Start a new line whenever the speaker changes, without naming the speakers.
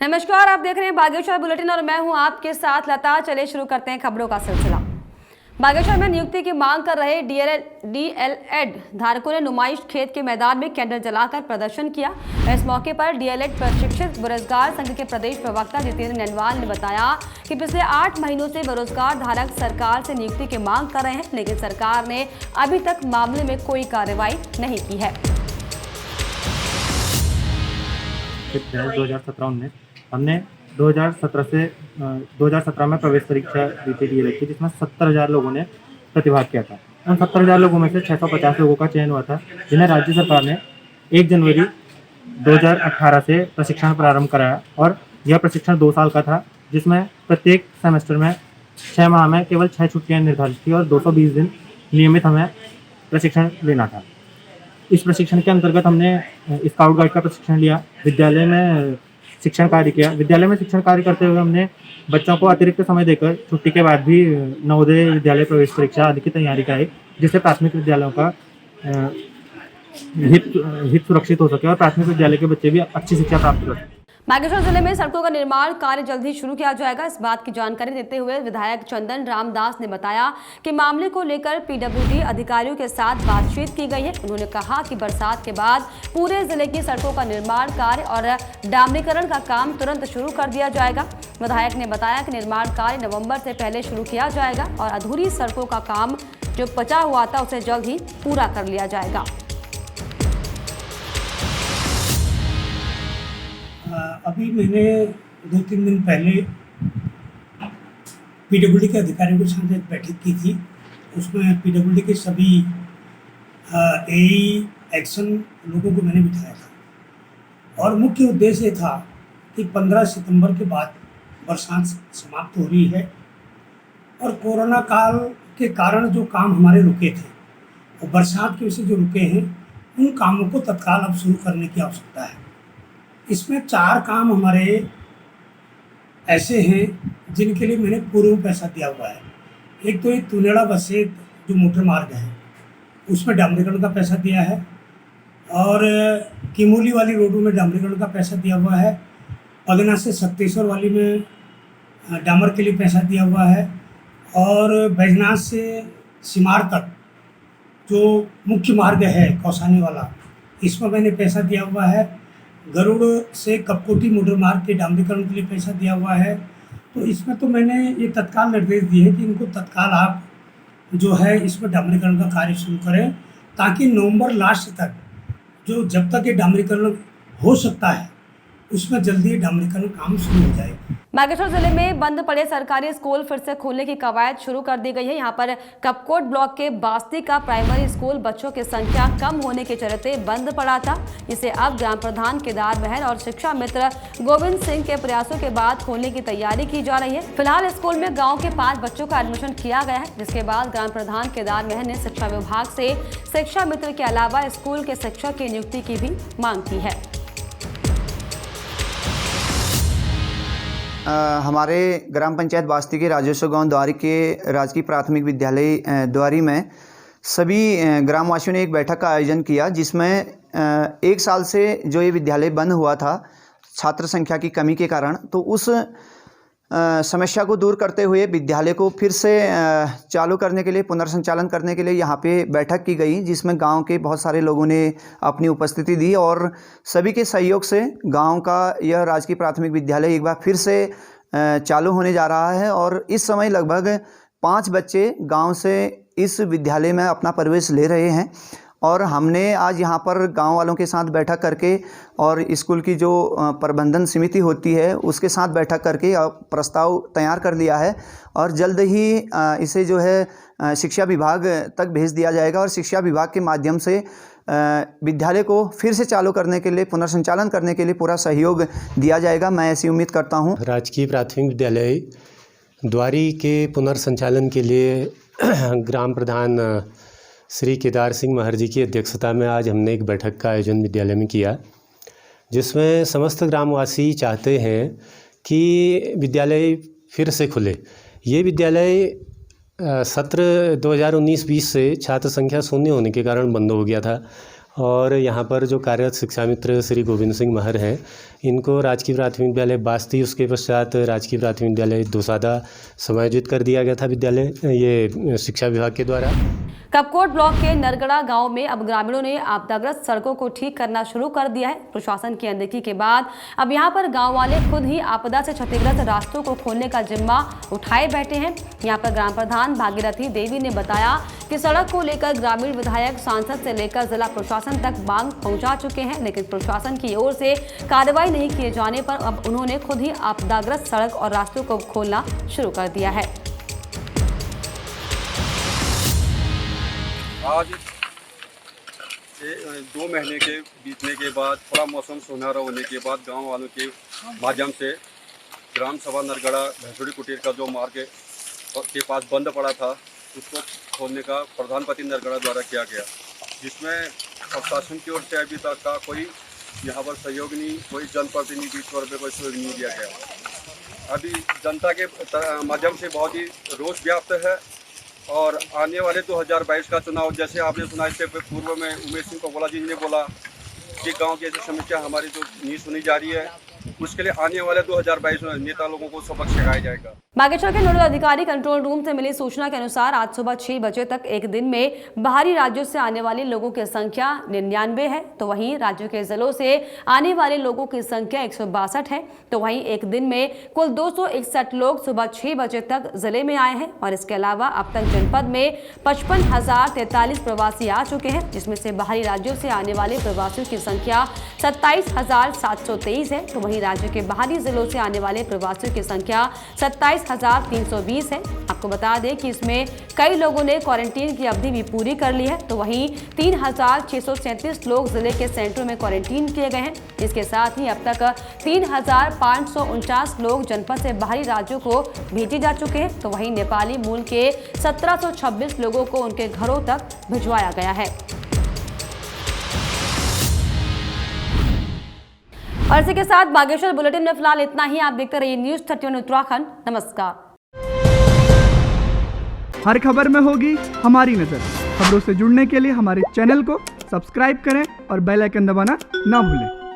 नमस्कार, आप देख रहे हैं बागेश्वर बुलेटिन और मैं हूं आपके साथ लता। चले शुरू करते हैं खबरों का सिलसिला। बागेश्वर में नियुक्ति की मांग कर रहे डीएलएड धारकों ने नुमाइश खेत के मैदान में कैंडल जलाकर प्रदर्शन किया। इस मौके पर डीएलएड प्रशिक्षित बेरोजगार संघ के प्रदेश प्रवक्ता जितेंद्र नैनवाल ने बताया कि पिछले 8 महीनों से बेरोजगार धारक सरकार से नियुक्ति की मांग कर रहे हैं, लेकिन सरकार ने अभी तक मामले में कोई कार्रवाई नहीं की है।
2017-19 हमने 2017 में प्रवेश परीक्षा दी थी डीएलएड की, जिसमें 70,000 लोगों ने प्रतिभाग किया था। उन 70,000 लोगों में से 650 लोगों का चयन हुआ था, जिन्हें राज्य सरकार ने 1 जनवरी 2018 से प्रशिक्षण प्रारंभ कराया और यह प्रशिक्षण 2 साल का था, जिसमें प्रत्येक सेमेस्टर में 6 माह में केवल 6 छुट्टियाँ निर्धारित थी और 220 दिन नियमित हमें प्रशिक्षण लेना था। इस प्रशिक्षण के अंतर्गत हमने स्काउट गाइड का प्रशिक्षण लिया, विद्यालय में शिक्षण कार्य किया। विद्यालय में शिक्षण कार्य करते हुए हमने बच्चों को अतिरिक्त समय देकर छुट्टी के बाद भी नवोदय विद्यालय प्रवेश परीक्षा आदि की तैयारी कराई, जिससे प्राथमिक विद्यालयों का हित सुरक्षित हो सके और प्राथमिक विद्यालय के बच्चे भी अच्छी शिक्षा प्राप्त कर सकें।
बागेश्वर जिले में सड़कों का निर्माण कार्य जल्द ही शुरू किया जाएगा। इस बात की जानकारी देते हुए विधायक चंदन रामदास ने बताया कि मामले को लेकर पीडब्ल्यूडी अधिकारियों के साथ बातचीत की गई है। उन्होंने कहा कि बरसात के बाद पूरे जिले की सड़कों का निर्माण कार्य और डामरीकरण का काम तुरंत शुरू कर दिया जाएगा। विधायक ने बताया कि निर्माण कार्य नवंबर से पहले शुरू किया जाएगा और अधूरी सड़कों का काम जो बचा हुआ था उसे जल्द ही पूरा कर लिया जाएगा।
अभी मैंने 2-3 दिन पहले पीडब्ल्यूडी के अधिकारियों के साथ एक बैठक की थी। उसमें पीडब्ल्यूडी के सभी एई एक्शन लोगों को मैंने बिठाया था और मुख्य उद्देश्य ये था कि 15 सितंबर के बाद बरसात समाप्त हो रही है और कोरोना काल के कारण जो काम हमारे रुके थे और बरसात की वजह से जो रुके हैं उन कामों को तत्काल अब शुरू करने की आवश्यकता है। इसमें 4 काम हमारे ऐसे हैं जिनके लिए मैंने पूर्व पैसा दिया हुआ है। एक तो ये तुनेड़ा बसेत जो मोटर मार्ग है उसमें डामरीकरण का पैसा दिया है और किमोली वाली रोडों में डामरीकरण का पैसा दिया हुआ है। पगना से सक्तेश्वर वाली में डामर के लिए पैसा दिया हुआ है और बैजनाथ से सिमार तक जो मुख्य मार्ग है कौसानी वाला, इसमें मैंने पैसा दिया हुआ है। गरुड़ से कपकोटी मोटर मार्ग के डामरीकरण के लिए पैसा दिया हुआ है। तो इसमें तो मैंने ये तत्काल निर्देश दिए हैं कि इनको तत्काल आप जो है इसमें डामरीकरण का कार्य शुरू करें, ताकि नवंबर लास्ट तक जो जब तक ये डामरीकरण हो सकता है उसमें जल्दी डामरीकरण काम शुरू हो जाए।
बागेश्वर जिले में बंद पड़े सरकारी स्कूल फिर से खोलने की कवायद शुरू कर दी गई है। यहाँ पर कपकोट ब्लॉक के बास्ती का प्राइमरी स्कूल बच्चों की संख्या कम होने के चलते बंद पड़ा था, जिसे अब ग्राम प्रधान केदार बहन और शिक्षा मित्र गोविंद सिंह के प्रयासों के बाद खोलने की तैयारी की जा रही है। फिलहाल स्कूल में गाँव के 5 बच्चों का एडमिशन किया गया है, जिसके बाद ग्राम प्रधान केदार बहन ने शिक्षा विभाग से शिक्षा मित्र के अलावा स्कूल के शिक्षक की नियुक्ति की भी मांग की है।
हमारे ग्राम पंचायत बास्ती के राजेश्वर गांव द्वारी के राजकीय प्राथमिक विद्यालय द्वारी में सभी ग्रामवासियों ने एक बैठक का आयोजन किया, जिसमें 1 साल से जो ये विद्यालय बंद हुआ था छात्र संख्या की कमी के कारण, तो उस समस्या को दूर करते हुए विद्यालय को फिर से चालू करने के लिए, पुनर्संचालन करने के लिए यहाँ पे बैठक की गई, जिसमें गांव के बहुत सारे लोगों ने अपनी उपस्थिति दी और सभी के सहयोग से गांव का यह राजकीय प्राथमिक विद्यालय एक बार फिर से चालू होने जा रहा है। और इस समय लगभग 5 बच्चे गांव से इस विद्यालय में अपना प्रवेश ले रहे हैं और हमने आज यहाँ पर गांव वालों के साथ बैठक करके और स्कूल की जो प्रबंधन समिति होती है उसके साथ बैठक करके प्रस्ताव तैयार कर लिया है और जल्द ही इसे जो है शिक्षा विभाग तक भेज दिया जाएगा और शिक्षा विभाग के माध्यम से विद्यालय को फिर से चालू करने के लिए, पुनर्संचालन करने के लिए पूरा सहयोग दिया जाएगा। मैं ऐसी उम्मीद करता हूँ।
राजकीय प्राथमिक विद्यालय द्वारी के पुनर्संचालन के लिए ग्राम प्रधान श्री केदार सिंह महर जी की अध्यक्षता में आज हमने एक बैठक का आयोजन विद्यालय में किया, जिसमें समस्त ग्रामवासी चाहते हैं कि विद्यालय फिर से खुले। ये विद्यालय सत्र 2019-20 से छात्र संख्या शून्य होने के कारण बंद हो गया था और यहाँ पर जो कार्यरत शिक्षा मित्र श्री गोविंद सिंह महर हैं, इनको राजकीय प्राथमिक विद्यालय बास्ती, उसके पश्चात राजकीय प्राथमिक विद्यालय दोसादा समायोजित कर दिया गया था विद्यालय ये शिक्षा विभाग के द्वारा।
कपकोट ब्लॉक के नरगड़ा गांव में अब ग्रामीणों ने आपदाग्रस्त सड़कों को ठीक करना शुरू कर दिया है। प्रशासन की अनदेखी के बाद अब यहां पर गांव वाले खुद ही आपदा से क्षतिग्रस्त रास्तों को खोलने का जिम्मा उठाए बैठे हैं। यहां पर ग्राम प्रधान भागीरथी देवी ने बताया कि सड़क को लेकर ग्रामीण विधायक, सांसद से लेकर जिला प्रशासन तक मांग पहुंचा चुके हैं, लेकिन प्रशासन की ओर से कार्रवाई नहीं किए जाने पर अब उन्होंने खुद ही आपदाग्रस्त सड़क और रास्तों को खोलना शुरू कर दिया है।
आज 2 महीने के बीतने के बाद, थोड़ा मौसम सुनहरा होने के बाद गांव वालों के माध्यम से ग्राम सभा नरगड़ा भैंसुड़ी कुटीर का जो मार्ग के पास बंद पड़ा था, उसको खोलने का प्रधानपति नरगड़ा द्वारा किया गया, जिसमें प्रशासन की ओर से अभी तक का कोई यहाँ पर सहयोग नहीं, कोई जनप्रतिनिधि तौर पर कोई सहयोग नहीं दिया गया। अभी जनता के माध्यम से बहुत ही रोष व्याप्त है और आने वाले 2022 का चुनाव, जैसे आपने सुना, इससे पूर्व में उमेश सिंह कोकोला जी ने बोला कि गांव की ऐसी समस्या हमारी जो नहीं सुनी जा रही है, उसके लिए आने वाले 2022 में नेता लोगों को सबक सिखाया जाएगा।
बागेश्वर के नोडल अधिकारी कंट्रोल रूम से मिली सूचना के अनुसार आज सुबह 6 बजे तक एक दिन में बाहरी राज्यों से आने वाले लोगों की संख्या 99 है, तो वहीं राज्यों के जिलों से आने वाले लोगों की संख्या 162 है। तो वहीं एक दिन में कुल 261 लोग सुबह 6 बजे तक जिले में आए हैं और इसके अलावा अब तक जनपद में 55,043 प्रवासी आ चुके हैं, जिसमें से बाहरी राज्यों से आने वाले प्रवासियों की संख्या 27,723 है। तो वहीं राज्य के बाहरी जिलों से आने वाले प्रवासियों की संख्या 27,320 है। आपको बता दें कि इसमें कई लोगों ने क्वारंटीन की अवधि भी पूरी कर ली है। तो वहीं 3,637 लोग जिले के सेंटरों में क्वारंटीन किए गए हैं। इसके साथ ही अब तक 3,549 लोग जनपद से बाहरी राज्यों को भेजे जा चुके हैं। तो वहीं नेपाली मूल के 1,726 लोगों को उनके घरों तक भिजवाया गया है। और इसी के साथ बागेश्वर बुलेटिन में फिलहाल इतना ही। आप देखते रहिए न्यूज़ 31 उत्तराखंड। नमस्कार।
हर खबर में होगी हमारी नजर। खबरों से जुड़ने के लिए हमारे चैनल को सब्सक्राइब करें और बेल आइकन दबाना ना भूलें।